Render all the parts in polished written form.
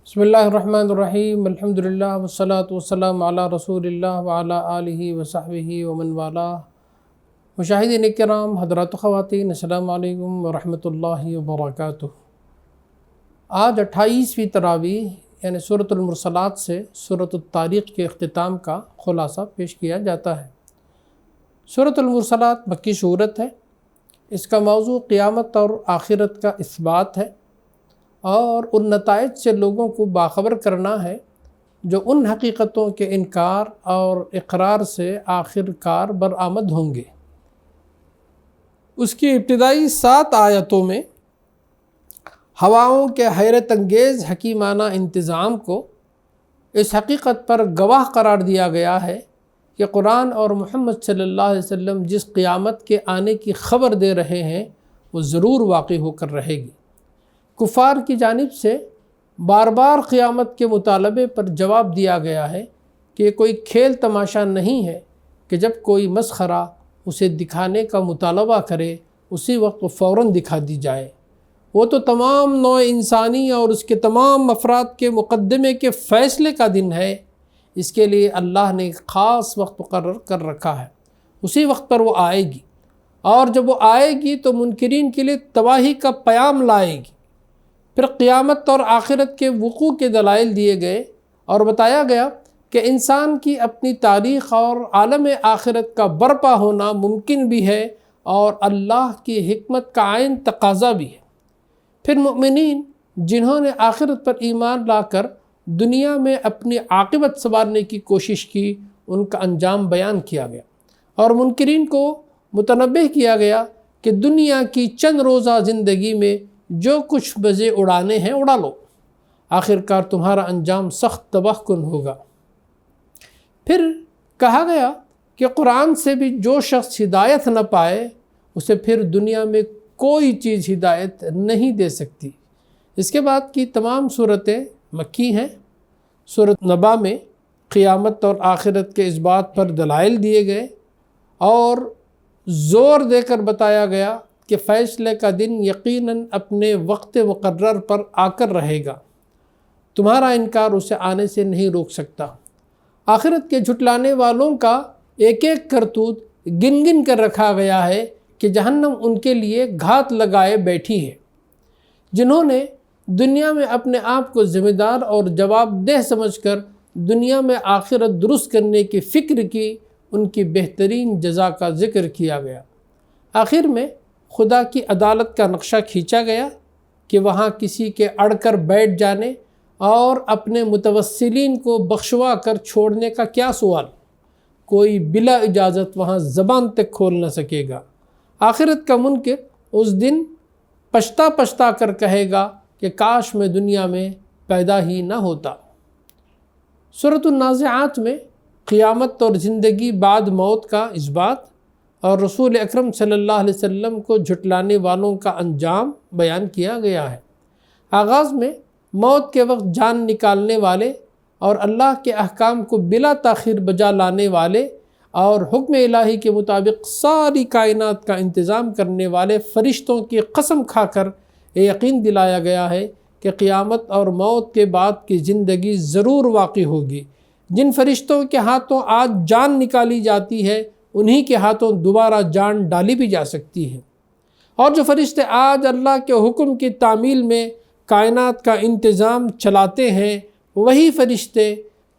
بسم اللہ الرحمن الرحیم الحمدللہ والصلاة والسلام علی رسول اللہ وعلی آلہ وصحبہ ومن والاه۔ مشاہدین کرام، حضرات و خواتین، السلام علیکم ورحمۃ اللہ وبرکاتہ۔ آج 28ویں تراویح یعنی سورۃ المرسلات سے سورۃ الطارق کے اختتام کا خلاصہ پیش کیا جاتا ہے۔ سورۃ المرسلات مکی سورت ہے۔ اس کا موضوع قیامت اور آخرت کا اثبات ہے اور ان نتائج سے لوگوں کو باخبر کرنا ہے جو ان حقیقتوں کے انکار اور اقرار سے آخر کار برآمد ہوں گے۔ اس کی ابتدائی 7 آیتوں میں ہواؤں کے حیرت انگیز حکیمانہ انتظام کو اس حقیقت پر گواہ قرار دیا گیا ہے کہ قرآن اور محمد صلی اللہ علیہ وسلم جس قیامت کے آنے کی خبر دے رہے ہیں وہ ضرور واقع ہو کر رہے گی۔ کفار کی جانب سے بار بار قیامت کے مطالبے پر جواب دیا گیا ہے کہ یہ کوئی کھیل تماشا نہیں ہے کہ جب کوئی مسخرہ اسے دکھانے کا مطالبہ کرے اسی وقت فوراً دکھا دی جائے۔ وہ تو تمام نوع انسانی اور اس کے تمام افراد کے مقدمے کے فیصلے کا دن ہے۔ اس کے لیے اللہ نے ایک خاص وقت مقرر کر رکھا ہے، اسی وقت پر وہ آئے گی، اور جب وہ آئے گی تو منکرین کے لیے تباہی کا پیام لائے گی۔ پھر قیامت اور آخرت کے وقوع کے دلائل دیے گئے اور بتایا گیا کہ انسان کی اپنی تاریخ اور عالم آخرت کا برپا ہونا ممکن بھی ہے اور اللہ کی حکمت کا عین تقاضا بھی ہے۔ پھر مؤمنین جنہوں نے آخرت پر ایمان لا کر دنیا میں اپنی عاقبت سنوارنے کی کوشش کی، ان کا انجام بیان کیا گیا اور منکرین کو متنبہ کیا گیا کہ دنیا کی چند روزہ زندگی میں جو کچھ مزے اڑانے ہیں اڑا لو، آخر کار تمہارا انجام سخت تباہ کن ہوگا۔ پھر کہا گیا کہ قرآن سے بھی جو شخص ہدایت نہ پائے اسے پھر دنیا میں کوئی چیز ہدایت نہیں دے سکتی۔ اس کے بعد کی تمام صورتیں مکی ہیں۔ سورۃ نبا میں قیامت اور آخرت کے اس بات پر دلائل دیے گئے اور زور دے کر بتایا گیا کہ فیصلے کا دن یقیناً اپنے وقت مقرر پر آ کر رہے گا، تمہارا انکار اسے آنے سے نہیں روک سکتا۔ آخرت کے جھٹلانے والوں کا ایک ایک کرتوت گن گن کر رکھا گیا ہے کہ جہنم ان کے لیے گھات لگائے بیٹھی ہے۔ جنہوں نے دنیا میں اپنے آپ کو ذمہ دار اور جواب دہ سمجھ کر دنیا میں آخرت درست کرنے کی فکر کی، ان کی بہترین جزا کا ذکر کیا گیا۔ آخر میں خدا کی عدالت کا نقشہ کھینچا گیا کہ وہاں کسی کے اڑ کر بیٹھ جانے اور اپنے متوسلین کو بخشوا کر چھوڑنے کا کیا سوال، کوئی بلا اجازت وہاں زبان تک کھول نہ سکے گا۔ آخرت کا منکر اس دن پچھتا پچھتا کر کہے گا کہ کاش میں دنیا میں پیدا ہی نہ ہوتا۔ سورۃ النازعات میں قیامت اور زندگی بعد موت کا اثبات اور رسول اکرم صلی اللہ علیہ وسلم کو جھٹلانے والوں کا انجام بیان کیا گیا ہے۔ آغاز میں موت کے وقت جان نکالنے والے اور اللہ کے احکام کو بلا تاخیر بجا لانے والے اور حکم الہی کے مطابق ساری کائنات کا انتظام کرنے والے فرشتوں کی قسم کھا کر یہ یقین دلایا گیا ہے کہ قیامت اور موت کے بعد کی زندگی ضرور واقع ہوگی۔ جن فرشتوں کے ہاتھوں آج جان نکالی جاتی ہے انہی کے ہاتھوں دوبارہ جان ڈالی بھی جا سکتی ہے، اور جو فرشتے آج اللہ کے حکم کی تعمیل میں کائنات کا انتظام چلاتے ہیں وہی فرشتے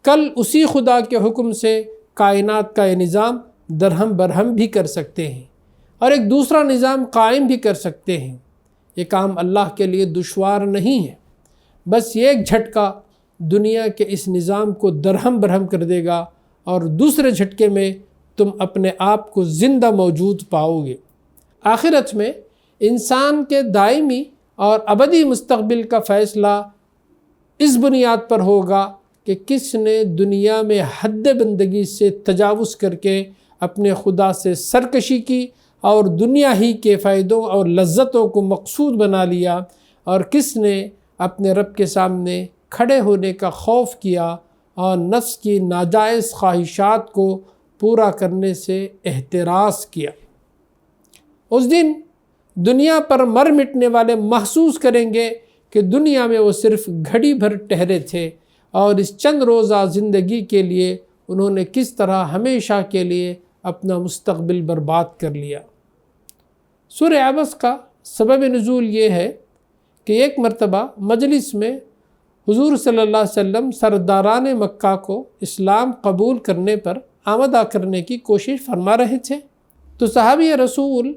کل اسی خدا کے حکم سے کائنات کا یہ نظام درہم برہم بھی کر سکتے ہیں اور ایک دوسرا نظام قائم بھی کر سکتے ہیں۔ یہ کام اللہ کے لیے دشوار نہیں ہے، بس یہ ایک جھٹکا دنیا کے اس نظام کو درہم برہم کر دے گا اور دوسرے جھٹکے میں تم اپنے آپ کو زندہ موجود پاؤ گے۔ آخرت میں انسان کے دائمی اور ابدی مستقبل کا فیصلہ اس بنیاد پر ہوگا کہ کس نے دنیا میں حد بندگی سے تجاوز کر کے اپنے خدا سے سرکشی کی اور دنیا ہی کے فائدوں اور لذتوں کو مقصود بنا لیا، اور کس نے اپنے رب کے سامنے کھڑے ہونے کا خوف کیا اور نفس کی ناجائز خواہشات کو پورا کرنے سے احتراز کیا۔ اس دن دنیا پر مر مٹنے والے محسوس کریں گے کہ دنیا میں وہ صرف گھڑی بھر ٹھہرے تھے اور اس چند روزہ زندگی کے لیے انہوں نے کس طرح ہمیشہ کے لیے اپنا مستقبل برباد کر لیا۔ سورہ عبس کا سبب نزول یہ ہے کہ ایک مرتبہ مجلس میں حضور صلی اللہ علیہ وسلم سرداران مکہ کو اسلام قبول کرنے پر آمادہ کرنے کی کوشش فرما رہے تھے، تو صحابی رسول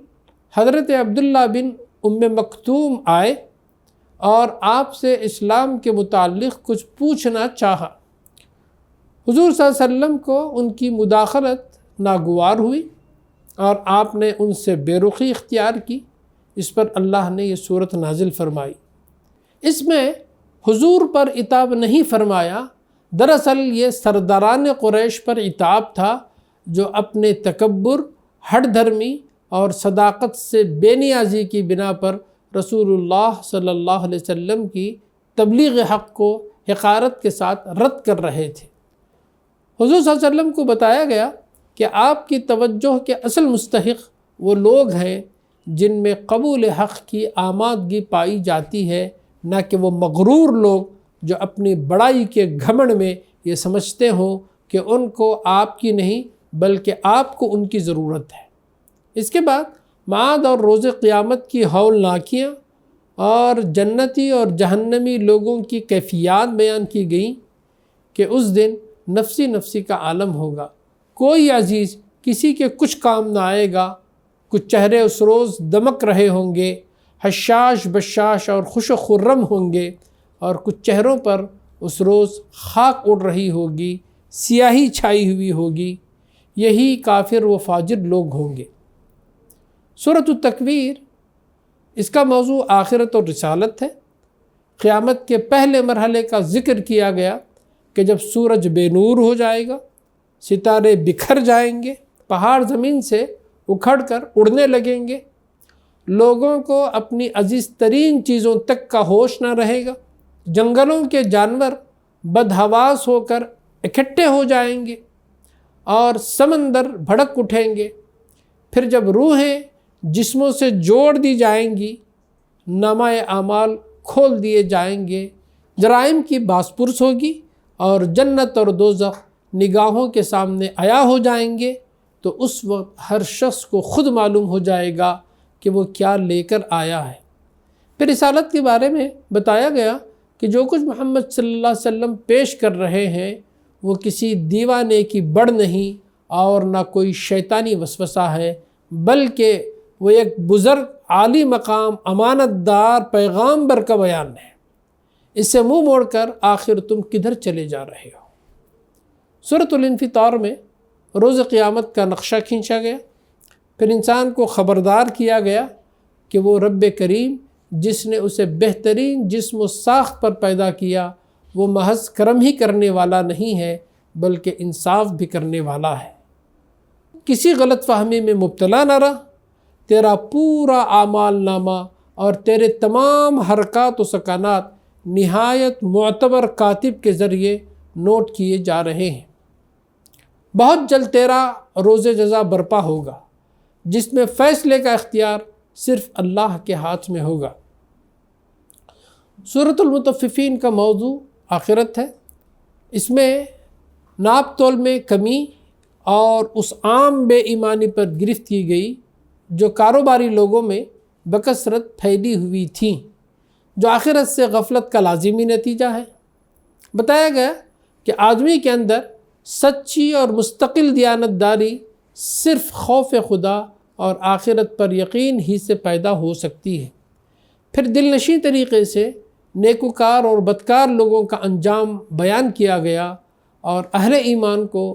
حضرت عبداللہ بن ام مکتوم آئے اور آپ سے اسلام کے متعلق کچھ پوچھنا چاہا۔ حضور صلی اللہ علیہ وسلم کو ان کی مداخلت ناگوار ہوئی اور آپ نے ان سے بے رخی اختیار کی۔ اس پر اللہ نے یہ صورت نازل فرمائی۔ اس میں حضور پر عتاب نہیں فرمایا، دراصل یہ سرداران قریش پر عتاب تھا جو اپنے تکبر، ہٹ دھرمی اور صداقت سے بے نیازی کی بنا پر رسول اللہ صلی اللہ علیہ وسلم کی تبلیغ حق کو حقارت کے ساتھ رد کر رہے تھے۔ حضور صلی اللہ علیہ وسلم کو بتایا گیا کہ آپ کی توجہ کے اصل مستحق وہ لوگ ہیں جن میں قبول حق کی آمادگی پائی جاتی ہے، نہ کہ وہ مغرور لوگ جو اپنی بڑائی کے گھمنڈ میں یہ سمجھتے ہوں کہ ان کو آپ کی نہیں بلکہ آپ کو ان کی ضرورت ہے۔ اس کے بعد معاد اور روز قیامت کی ہولناکیاں اور جنتی اور جہنمی لوگوں کی کیفیات بیان کی گئیں کہ اس دن نفسی نفسی کا عالم ہوگا، کوئی عزیز کسی کے کچھ کام نہ آئے گا، کچھ چہرے اس روز دمک رہے ہوں گے، حشاش بشاش اور خوش و خرم ہوں گے، اور کچھ چہروں پر اس روز خاک اڑ رہی ہوگی، سیاہی چھائی ہوئی ہوگی۔ یہی کافر و فاجر لوگ ہوں گے۔ سورۃ التکویر، اس کا موضوع آخرت اور رسالت ہے۔ قیامت کے پہلے مرحلے کا ذکر کیا گیا کہ جب سورج بے نور ہو جائے گا، ستارے بکھر جائیں گے، پہاڑ زمین سے اکھڑ کر اڑنے لگیں گے، لوگوں کو اپنی عزیز ترین چیزوں تک کا ہوش نہ رہے گا، جنگلوں کے جانور بدحواس ہو کر اکٹھے ہو جائیں گے اور سمندر بھڑک اٹھیں گے۔ پھر جب روحیں جسموں سے جوڑ دی جائیں گی، نامہ اعمال کھول دیے جائیں گے، جرائم کی باس پرس ہوگی اور جنت اور دوزخ نگاہوں کے سامنے عیاں ہو جائیں گے، تو اس وقت ہر شخص کو خود معلوم ہو جائے گا کہ وہ کیا لے کر آیا ہے۔ پھر رسالت کے بارے میں بتایا گیا کہ جو کچھ محمد صلی اللہ علیہ وسلم پیش کر رہے ہیں وہ کسی دیوانے کی بڑھ نہیں اور نہ کوئی شیطانی وسوسہ ہے، بلکہ وہ ایک بزرگ عالی مقام امانت دار پیغامبر کا بیان ہے۔ اس سے منہ موڑ کر آخر تم کدھر چلے جا رہے ہو۔ سورۃ الانفطار میں روز قیامت کا نقشہ کھینچا گیا، پھر انسان کو خبردار کیا گیا کہ وہ رب کریم جس نے اسے بہترین جسم و ساخت پر پیدا کیا، وہ محض کرم ہی کرنے والا نہیں ہے بلکہ انصاف بھی کرنے والا ہے۔ کسی غلط فہمی میں مبتلا نہ رہ، تیرا پورا اعمال نامہ اور تیرے تمام حرکات و سکنات نہایت معتبر کاتب کے ذریعے نوٹ کیے جا رہے ہیں۔ بہت جلد تیرا روز جزا برپا ہوگا جس میں فیصلے کا اختیار صرف اللہ کے ہاتھ میں ہوگا۔ سورۃ المطففین کا موضوع آخرت ہے۔ اس میں ناپ تول میں کمی اور اس عام بے ایمانی پر گرفت کی گئی جو کاروباری لوگوں میں بکثرت پھیلی ہوئی تھیں، جو آخرت سے غفلت کا لازمی نتیجہ ہے۔ بتایا گیا کہ آدمی کے اندر سچی اور مستقل دیانتداری صرف خوف خدا اور آخرت پر یقین ہی سے پیدا ہو سکتی ہے۔ پھر دل نشیں طریقے سے نیکوکار اور بدکار لوگوں کا انجام بیان کیا گیا اور اہل ایمان کو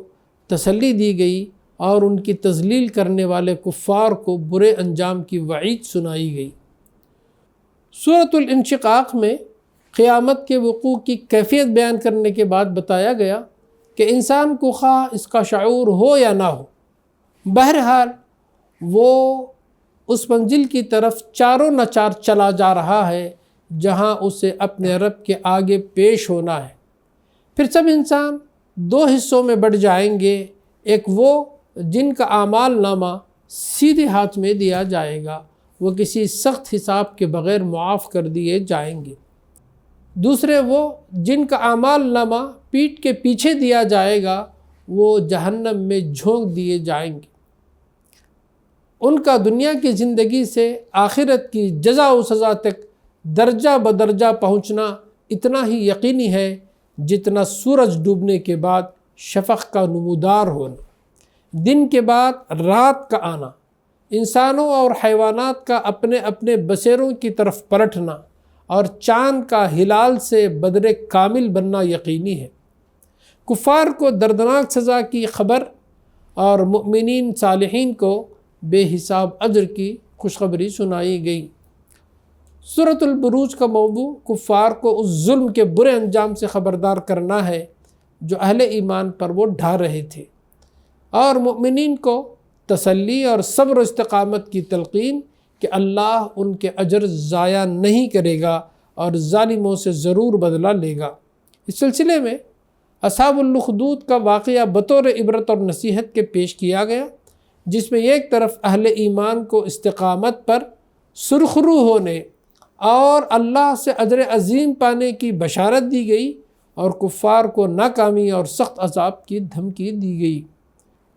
تسلی دی گئی اور ان کی تذلیل کرنے والے کفار کو برے انجام کی وعید سنائی گئی۔ سورۃ الانشقاق میں قیامت کے وقوع کی کیفیت بیان کرنے کے بعد بتایا گیا کہ انسان کو خواہ اس کا شعور ہو یا نہ ہو، بہرحال وہ اس منزل کی طرف چاروں ناچار چلا جا رہا ہے جہاں اسے اپنے رب کے آگے پیش ہونا ہے۔ پھر سب انسان دو حصوں میں بٹ جائیں گے، ایک وہ جن کا اعمال نامہ سیدھے ہاتھ میں دیا جائے گا، وہ کسی سخت حساب کے بغیر معاف کر دیے جائیں گے، دوسرے وہ جن کا اعمال نامہ پیٹھ کے پیچھے دیا جائے گا وہ جہنم میں جھونک دیے جائیں گے۔ ان کا دنیا کی زندگی سے آخرت کی جزا و سزا تک درجہ بدرجہ پہنچنا اتنا ہی یقینی ہے جتنا سورج ڈوبنے کے بعد شفق کا نمودار ہونا، دن کے بعد رات کا آنا، انسانوں اور حیوانات کا اپنے اپنے بسیروں کی طرف پلٹنا اور چاند کا ہلال سے بدر کامل بننا یقینی ہے۔ کفار کو دردناک سزا کی خبر اور مؤمنین صالحین کو بے حساب اجر کی خوشخبری سنائی گئی۔ سورۃ البروج کا موضوع کفار کو اس ظلم کے برے انجام سے خبردار کرنا ہے جو اہل ایمان پر وہ ڈھا رہے تھے، اور مؤمنین کو تسلی اور صبر و استقامت کی تلقین کہ اللہ ان کے اجر ضائع نہیں کرے گا اور ظالموں سے ضرور بدلہ لے گا۔ اس سلسلے میں اصحاب الاخدود کا واقعہ بطور عبرت اور نصیحت کے پیش کیا گیا، جس میں ایک طرف اہل ایمان کو استقامت پر سرخرو ہونے اور اللہ سے اجر عظیم پانے کی بشارت دی گئی، اور کفار کو ناکامی اور سخت عذاب کی دھمکی دی گئی۔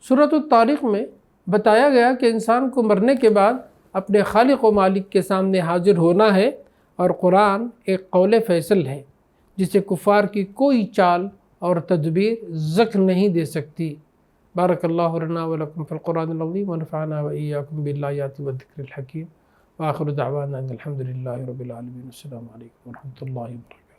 سورۃ الطارق میں بتایا گیا کہ انسان کو مرنے کے بعد اپنے خالق و مالک کے سامنے حاضر ہونا ہے، اور قرآن ایک قول فیصل ہے جسے کفار کی کوئی چال اور تدبیر زخم نہیں دے سکتی۔ بارک اللہ لنا ولکم فی القرآن العظیم ونفعنا وإیاکم بالآیات والذکر الحکیم، وآخر دعوانا ان الحمد للہ رب العالمین۔ السلام علیکم ورحمۃ اللہ وبرکاتہ۔